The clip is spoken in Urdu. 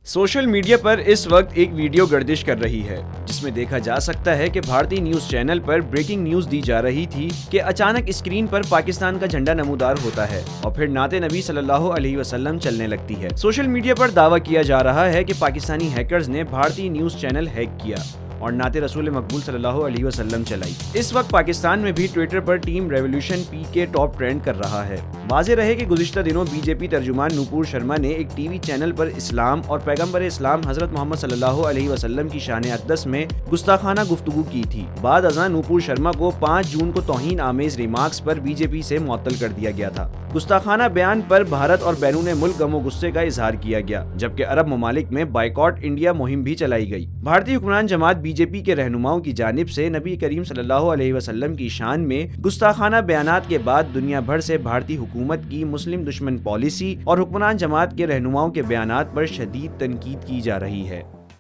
سوشل میڈیا پر اس وقت ایک ویڈیو گردش کر رہی ہے جس میں دیکھا جا سکتا ہے کہ بھارتی نیوز چینل پر بریکنگ نیوز دی جا رہی تھی کہ اچانک اسکرین پر پاکستان کا جھنڈا نمودار ہوتا ہے اور پھر نعت نبی صلی اللہ علیہ وسلم چلنے لگتی ہے۔ سوشل میڈیا پر دعویٰ کیا جا رہا ہے کہ پاکستانی ہیکرز نے بھارتی نیوز چینل ہیک کیا اور نعت رسول مقبول صلی اللہ علیہ وسلم چلائی۔ اس وقت پاکستان میں بھی ٹویٹر پر ٹیم ریولوشن پی کے ٹاپ ٹرینڈ کر رہا ہے۔ واضح رہے کہ گزشتہ دنوں بی جے پی ترجمان نوپور شرما نے ایک ٹی وی چینل پر اسلام اور پیغمبر اسلام حضرت محمد صلی اللہ علیہ وسلم کی شان اقدس میں گستاخانہ گفتگو کی تھی۔ بعد ازاں نوپور شرما کو 5 جون کو توہین آمیز ریمارکس پر بی جے پی سے معطل کر دیا گیا تھا۔ گستاخانہ بیان پر بھارت اور بیرون ملک غم و غصے کا اظہار کیا گیا، جبکہ عرب ممالک میں بائیکاٹ انڈیا مہم بھی چلائی گئی۔ بھارتی حکمران جماعت بی جے پی کے رہنماؤں کی جانب سے نبی کریم صلی اللہ علیہ وسلم کی شان میں گستاخانہ بیانات کے بعد دنیا بھر سے بھارتی حکومت کی مسلم دشمن پالیسی اور حکمران جماعت کے رہنماؤں کے بیانات پر شدید تنقید کی جا رہی ہے۔